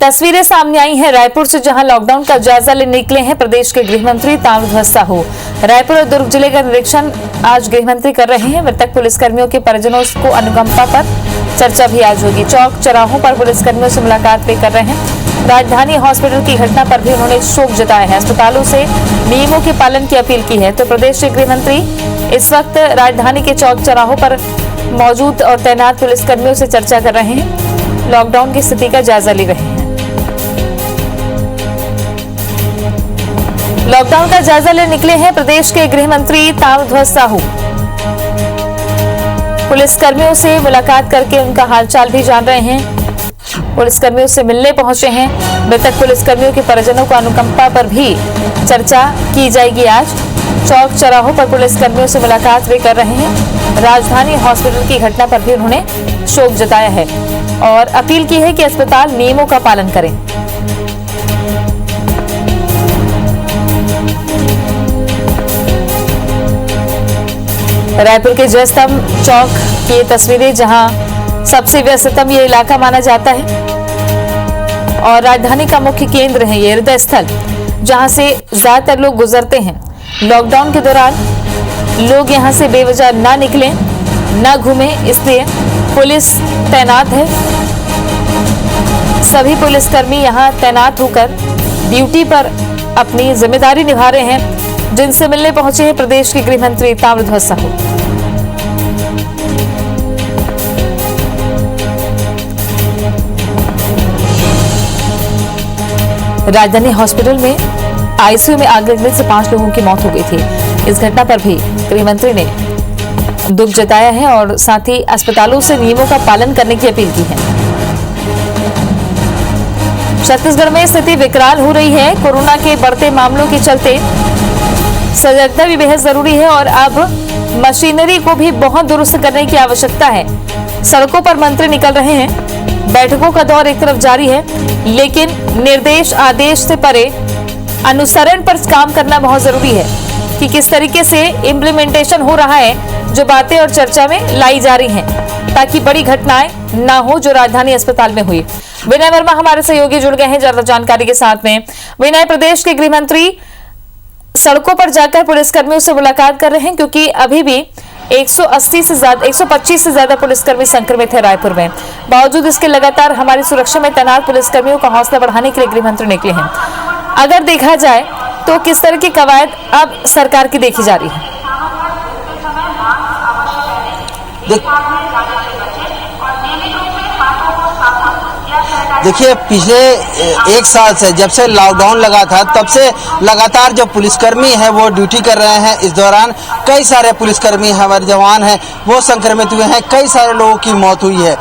तस्वीरें सामने आई हैं रायपुर से, जहां लॉकडाउन का जायजा लेने निकले हैं प्रदेश के गृह मंत्री ताम्रध्वज साहू। रायपुर और दुर्ग जिले का निरीक्षण आज गृह मंत्री कर रहे हैं। मृतक पुलिसकर्मियों के परिजनों को अनुकंपा पर चर्चा भी आज होगी। चौक चौराहों पर पुलिसकर्मियों से मुलाकात भी कर रहे हैं। राजधानी हॉस्पिटल की घटना पर भी उन्होंने शोक जताया है। अस्पतालों से नियमों के पालन की अपील की है। तो प्रदेश के गृह मंत्री इस वक्त राजधानी के चौक चौराहों पर मौजूद और तैनात पुलिसकर्मियों से चर्चा कर रहे हैं। लॉकडाउन की स्थिति का जायजा ले रहे हैं। लॉकडाउन का जायजा लेने निकले हैं प्रदेश के गृह मंत्री ताम्रध्वज साहू। पुलिसकर्मियों से मुलाकात करके उनका हालचाल भी जान रहे हैं। पुलिसकर्मियों से मिलने पहुंचे हैं। मृतक पुलिसकर्मियों के परिजनों को अनुकंपा पर भी चर्चा की जाएगी। आज चौक चौराहों पर पुलिसकर्मियों से मुलाकात भी कर रहे हैं। राजधानी हॉस्पिटल की घटना पर भी उन्होंने शोक जताया है और अपील की है कि अस्पताल नियमों का पालन करें। रायपुर के जयस्तंभ चौक की तस्वीरें, जहां सबसे व्यस्ततम ये इलाका माना जाता है और राजधानी का मुख्य केंद्र है ये हृदय स्थल, जहां से ज्यादातर लोग गुजरते हैं। लॉकडाउन के दौरान लोग यहां से बेवजह ना निकलें, ना घूमें, इसलिए पुलिस तैनात है। सभी पुलिसकर्मी यहां तैनात होकर ड्यूटी पर अपनी जिम्मेदारी निभा रहे हैं। जिनसे मिलने पहुंचे हैं प्रदेश के गृह मंत्री ताम्रध्वज साहू। राजधानी हॉस्पिटल में आईसीयू में आग लगने से 5 लोगों की मौत हो गई थी। इस घटना पर भी गृह मंत्री ने दुख जताया है और साथ ही अस्पतालों से नियमों का पालन करने की अपील की है। छत्तीसगढ़ में स्थिति विकराल हो रही है। कोरोना के बढ़ते मामलों के चलते सजगता भी बेहद जरूरी है और अब मशीनरी को भी बहुत दुरुस्त करने की आवश्यकता है। सड़कों पर मंत्री निकल रहे हैं। बैठकों का दौर एक तरफ जारी है, लेकिन निर्देश आदेश से परे अनुसरण पर काम करना बहुत जरूरी है कि किस तरीके से इम्प्लीमेंटेशन हो रहा है, जो बातें और चर्चा में लाई जा रही हैं, ताकि बड़ी घटनाएं ना हो जो राजधानी अस्पताल में हुई। विनय वर्मा हमारे सहयोगी जुड़ गए हैं ज्यादा जानकारी के साथ में। विनय, प्रदेश के गृह मंत्री सड़कों पर जाकर पुलिसकर्मियों से मुलाकात कर रहे हैं, क्योंकि अभी भी 125 से ज्यादा पुलिसकर्मी संक्रमित है रायपुर में। बावजूद इसके लगातार हमारी सुरक्षा में तैनात पुलिसकर्मियों का हौसला बढ़ाने के लिए गृह मंत्री निकले हैं। अगर देखा जाए तो किस तरह की कवायद अब सरकार की देखी जा रही है? देखिए, पिछले 1 साल से जब से लॉकडाउन लगा था, तब से लगातार जो पुलिसकर्मी हैं वो ड्यूटी कर रहे हैं। इस दौरान कई सारे पुलिसकर्मी हमारे जवान हैं वो संक्रमित हुए हैं। कई सारे लोगों की मौत हुई है।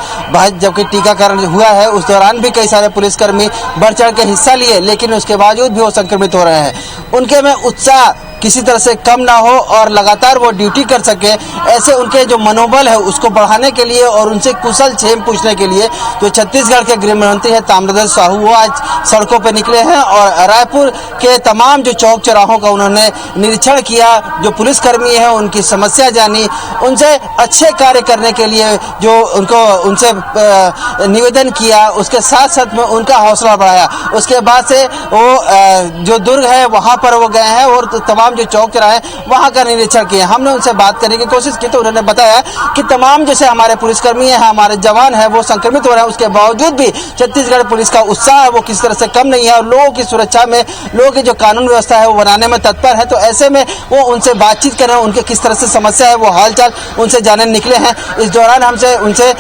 जबकि टीकाकरण हुआ है उस दौरान भी कई सारे पुलिसकर्मी बढ़ चढ़ के हिस्सा लिए, लेकिन उसके बावजूद भी वो संक्रमित हो रहे हैं। उनके में उत्साह किसी तरह से कम ना हो और लगातार वो ड्यूटी कर सके, ऐसे उनके जो मनोबल है उसको बढ़ाने के लिए और उनसे कुशल क्षेम पूछने के लिए जो छत्तीसगढ़ के गृह मंत्री है ताम्रध्वज साहू, वो आज सड़कों पर निकले हैं और रायपुर के तमाम जो चौक चौराहों का उन्होंने निरीक्षण किया। जो पुलिसकर्मी हैं उनकी समस्या जानी, उनसे अच्छे कार्य करने के लिए जो उनसे निवेदन किया, उसके साथ साथ में उनका हौसला बढ़ाया। उसके बाद से वो जो दुर्ग है वहाँ पर वो गए हैं और तमाम जो चौक चौराहे वहां का निरीक्षण किया। हमने उनसे बात करने की कोशिश की तो उन्होंने बताया कि तमाम जैसे हमारे पुलिसकर्मी हैं, हमारे जवान हैं, वो संक्रमित हो रहे हैं, उसके बावजूद भी छत्तीसगढ़ पुलिस का उत्साह है वो किस तरह से कम नहीं है और लोगों की सुरक्षा में, लोगों की जो कानून व्यवस्था है वो बनाने में तत्पर है। तो ऐसे में वो उनसे बातचीत कर रहे हैं, उनके किस तरह से समस्या है वो हालचाल उनसे जानने निकले हैं। इस दौरान हमसे उनसे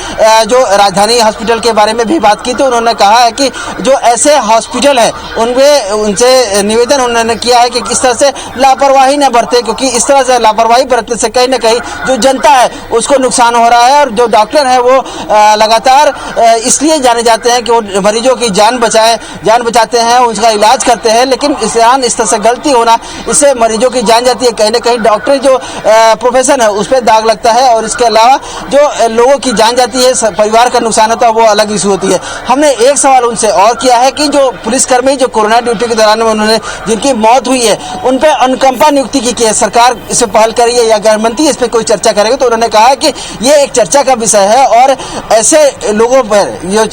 जो राजधानी हॉस्पिटल के बारे में भी बात की तो उन्होंने कहा है कि जो ऐसे हॉस्पिटल है उनमें उनसे निवेदन उन्होंने किया है कि किस तरह से लापरवाही न बरते, क्योंकि इस तरह से लापरवाही बरतने से कहीं न कहीं जो जनता है उसको नुकसान हो रहा है और जो डॉक्टर है वो लगातार इसलिए जाने जाते हैं कि वो मरीजों की जान बचाते हैं, उसका इलाज करते हैं, लेकिन इस तरह से गलती होना, इससे मरीजों की जान जाती है। कहीं न कहीं डॉक्टर जो प्रोफेशन है उस पर दाग लगता है और इसके अलावा जो लोगों की जान जाती है, परिवार का नुकसान होता है, वो अलग इशू होती है। हमने एक सवाल उनसे और किया है कि जो पुलिसकर्मी जो कोरोना ड्यूटी के दौरान उन्होंने जिनकी मौत हुई है उन पर अनुकंपा नियुक्ति की है, सरकार इस पे पहल करी है या गृह मंत्री इस पे कोई चर्चा करेंगे, तो उन्होंने कहा कि ये एक चर्चा का विषय है और ऐसे लोगों पर जो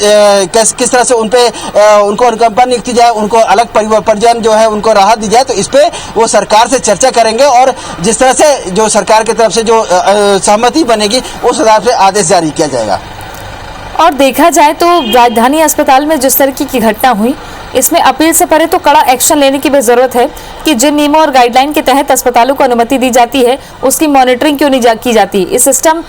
किस तरह से उनको अनुकंपा नियुक्ति जाए, उनको अलग परिजन जो है उनको राहत दी जाए, तो इस पे वो सरकार से चर्चा करेंगे और जिस तरह से जो सरकार की तरफ से जो सहमति बनेगी उस हिसाब से आदेश जारी किया जाएगा। और देखा जाए तो राजधानी अस्पताल में जिस तरह की घटना हुई, इसमें अपील से परे तो कड़ा एक्शन लेने की भी जरूरत है कि जिन नियमों और गाइडलाइन के तहत अस्पतालों को अनुमति दी जाती है उसकी मॉनिटरिंग क्यों नहीं की जाती। इस सिस्टम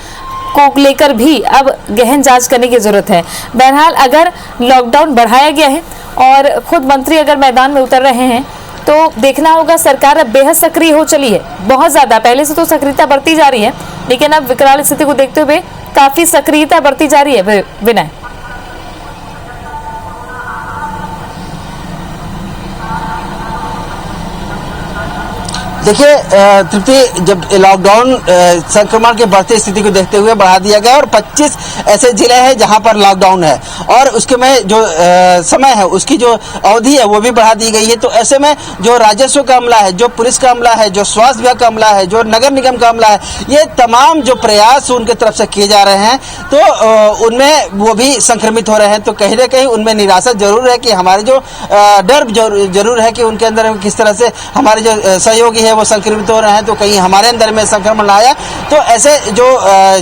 को लेकर भी अब गहन जांच करने की जरूरत है। बहरहाल अगर लॉकडाउन बढ़ाया गया है और खुद मंत्री अगर मैदान में उतर रहे हैं तो देखना होगा, सरकार अब बेहद सक्रिय हो चली है, बहुत ज्यादा। पहले से तो सक्रियता बढ़ती जा रही है, लेकिन अब विकराल स्थिति को देखते हुए काफी सक्रियता बढ़ती जा रही है। विनय, देखिए तृप्ति, जब लॉकडाउन संक्रमण के बढ़ती स्थिति को देखते हुए बढ़ा दिया गया और 25 ऐसे जिले हैं जहां पर लॉकडाउन है और उसके में जो समय है उसकी जो अवधि है वो भी बढ़ा दी गई है। तो ऐसे में जो राजस्व का अमला है, जो पुलिस का अमला है, जो स्वास्थ्य विभाग का अमला है, जो नगर निगम का अमला है, ये तमाम जो प्रयास उनके तरफ से किए जा रहे हैं तो उनमें वो भी संक्रमित हो रहे हैं। तो कहीं ना कहीं उनमें निराशा जरूर है कि हमारे जो डर जरूर है कि उनके अंदर किस तरह से हमारे जो सहयोगी है वो संक्रमित हो रहे हैं, तो कहीं हमारे अंदर में संक्रमण ना आया। तो ऐसे जो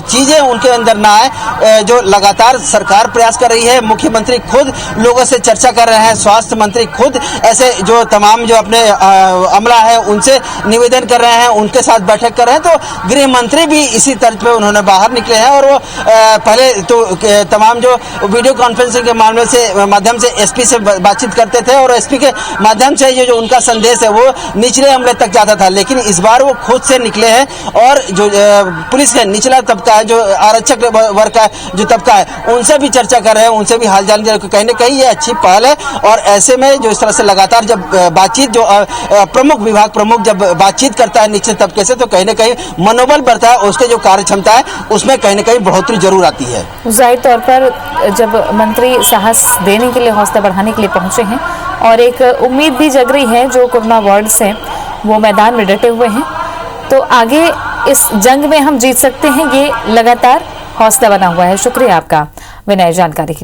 चीजें उनके अंदर ना आए, जो लगातार सरकार प्रयास कर रही है, मुख्यमंत्री खुद लोगों से चर्चा कर रहे हैं, स्वास्थ्य मंत्री खुद ऐसे जो तमाम जो अपने अमला है उनसे निवेदन कर रहे हैं, उनके साथ बैठक कर रहे हैं। तो गृह मंत्री भी इसी तर्ज पे उन्होंने बाहर निकले हैं और वो पहले तो तमाम जो वीडियो कॉन्फ्रेंसिंग के माध्यम से एसपी से बातचीत करते थे और एसपी के माध्यम से जो उनका संदेश है वो निचले अमले तक जाता था, लेकिन इस बार वो खुद से निकले हैं और जो पुलिस का निचला तबका है, जो आरक्षक वर्ग का जो तबका है, उनसे भी चर्चा कर रहे हैं, उनसे भी हाल चाल कहीं ना कहीं ये अच्छी पहल है। और ऐसे में जो इस तरह से लगातार जब बातचीत जो प्रमुख विभाग प्रमुख जब बातचीत करता है निचले तबके से, तो कहीं ना कहीं मनोबल बढ़ता है, उसके जो कार्य क्षमता है उसमें कहीं ना कहीं बढ़ोतरी जरूर आती है। जाहिर तौर पर जब मंत्री साहस देने के लिए, हौसला बढ़ाने के लिए पहुंचे हैं और एक उम्मीद भी जग रही है, जो कोरोना वार्ड्स हैं वो मैदान में डटे हुए हैं, तो आगे इस जंग में हम जीत सकते हैं, ये लगातार हौसला बना हुआ है। शुक्रिया आपका विनय, जानकारी के लिए।